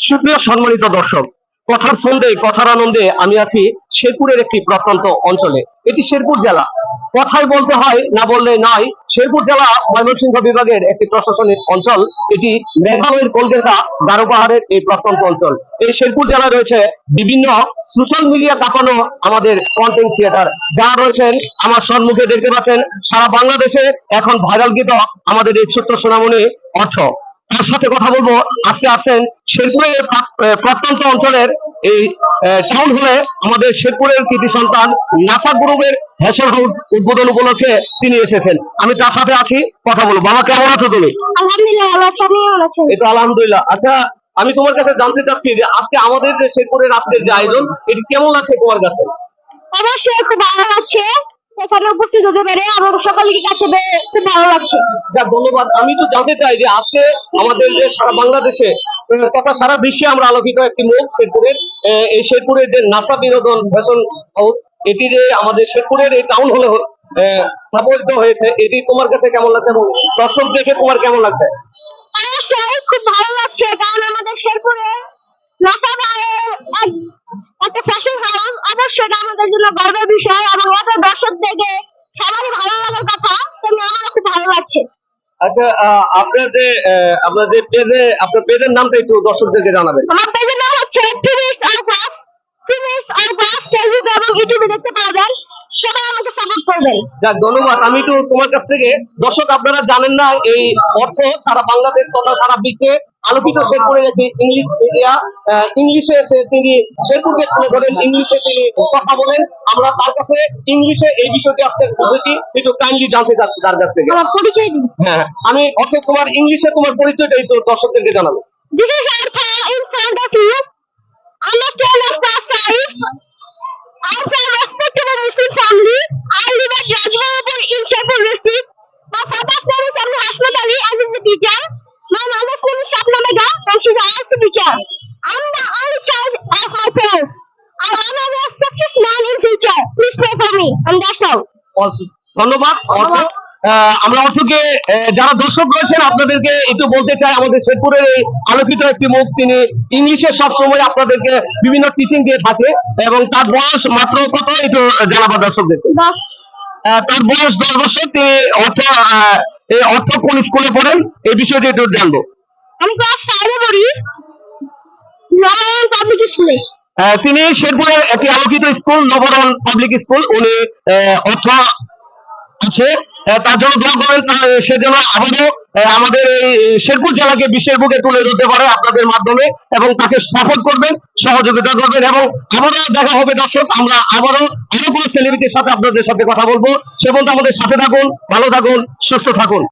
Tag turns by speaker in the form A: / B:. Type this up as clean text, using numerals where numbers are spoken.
A: সুপ্রিয় সম্মানিত দর্শক, কথার ছন্দে কথার আনন্দে আমি আছি শেরপুরের একটি প্রত্যন্ত অঞ্চলে। এটি শেরপুর জেলা। কথাই বলতে হয়, না বললে নয়। শেরপুর জেলা ময়মনসিংহ বিভাগের একটি প্রশাসনিক অঞ্চল। এটি মেঘালয়ের কলকাতা গারো পাহাড়ের এই প্রত্যন্ত অঞ্চল। এই শেরপুর জেলায় রয়েছে বিভিন্ন সোশ্যাল মিডিয়া কাঁপানো আমাদের কন্টেন্ট ক্রিয়েটার, যারা রয়েছেন আমার সম্মুখে দেখতে পাচ্ছেন। সারা বাংলাদেশে এখন ভাইরাল গীত আমাদের এই ছোট্ট সোনামণি অর্থ। তার সাথে কথা বলবো। আজকে আসছেন শেরপুরের প্রত্যন্ত অঞ্চলের এই টাউন হলে আমাদের শেরপুরের কৃতি সন্তান নাসা গ্রুপের ফ্যাশন হাউস উদ্বোধন উপলক্ষে তিনি এসেছেন। আমি তার সাথে আছি, কথা বলবো। বাবা, কেমন আছো তুমি?
B: আলহামদুলিল্লাহ ভালো আছি, আপনি কেমন আছেন?
A: এই তো আলহামদুলিল্লাহ। আচ্ছা, আমি তোমার কাছে জানতে চাচ্ছি যে আজকে আমাদের যে শেরপুরের আজকের যে আয়োজন, এটি কেমন লাগছে তোমার কাছে?
B: অবশ্যই খুব ভালো লাগছে, এখানে উপস্থিত হতে পেরে আমার সকলের কাছে খুব ভালো লাগছে।
A: যাক, ধন্যবাদ। আমি তো জানতে চাই যে আজকে আমাদের যে সারা বাংলাদেশে তথা সারা বিশ্বে আমরা আলোকিত একটি মুখ শেরপুরের, এই শেরপুরের যে নাসা বিনোদন ফ্যাশন হাউস, এটি যে আমাদের শেরপুরের এই টাউন হলে স্থাপিত হয়েছে, এটি তোমার কাছে কেমন লাগছে এবং দর্শক দেখে তোমার কেমন লাগছে?
B: অবশ্যই খুব ভালো লাগছে, কারণ আমাদের শেরপুরে একটা ফ্যাশন হাউস, অবশ্যই এটা আমাদের জন্য গর্বের বিষয় এবং আমাদের দর্শক দেখে সবারই ভালো লাগার কথা, তেমনি আমারও খুব ভালো লাগছে।
A: আচ্ছা, আপনার যে পেজে, আপনার পেজের নামটা একটু দর্শকদেরকে জানাবেন।
B: আমার পেজের নাম হচ্ছে ফেসবুক এবং ইউটিউবে দেখতে পাবেন। সবাই আমাকে সাপোর্ট করবেন।
A: যাক, ধন্যবাদ। আমি একটু তোমার কাছ থেকে, দর্শক আপনারা জানেন না, এই অর্থ সারা বাংলাদেশ তথা সারা বিশ্বে আলোকিত শেরপুরের একটি ইংলিশ মিডিয়া। ইংলিশে তিনি শেরপুরকে তুলে ধরেন, ইংলিশে তিনি কথা বলেন। আমরা তার কাছে ইংলিশে এই বিষয়টি আজকে বুঝেছি, একটু কাইন্ডলি জানতে চাচ্ছি তার কাছ থেকে।
B: আমার পরিচয় দিন।
A: হ্যাঁ, আমি অর্থ তোমার ইংলিশে তোমার পরিচয়টা একটু দর্শকদেরকে জানাবো।
B: This is Artha in front of you. I'm a student of class 5. I'm from a respectable Muslim family. I live at Rajwapur in Sherpur district. My father's name is Abu Hashmat Ali and he's a teacher. My mother's name is Shapna Mega and she's also a teacher. I'm the only child of my parents. I wanna be a success man in future. Please pray for me. And that's all.
A: ধন্যবাদ অর্থ। আমরা অর্থকে, যারা দর্শক রয়েছেন আপনাদেরকে একটু বলতে চাই, আমাদের শেরপুরের এই আলোকিত একটি মুখ, তিনি ইংলিশে সবসময় আপনাদেরকে বিভিন্ন টিচিং দিয়ে থাকে এবং তার বয়স মাত্র কত একটু জানাবো দর্শকদেরকে। তার বয়স 10 বছর। তিনি এই অর্থ কোন স্কুলে পড়েন এই বিষয়টি একটু জানবো।
B: আমি ক্লাস 5 এ পড়ি, নবরণ পাবলিক স্কুলে।
A: তিনি শেরপুরের একটি আলোকিত স্কুল নবরণ পাবলিক স্কুল, উনি অর্থ আছে। তার জন্য দোয়া করেন, সে যেন আবারও আমাদের এই শেরপুর জেলাকে বিশ্বের বুকে তুলে ধরতে পারে আপনাদের মাধ্যমে, এবং তাকে সাপোর্ট করবেন, সহযোগিতা করবেন। এবং আবারও দেখা হবে দর্শক, আমরা আবারও আরো কোনো সেলিব্রিটির সাথে আপনাদের সাথে কথা বলবো। সে পর্যন্ত আমাদের সাথে থাকুন, ভালো থাকুন, সুস্থ থাকুন।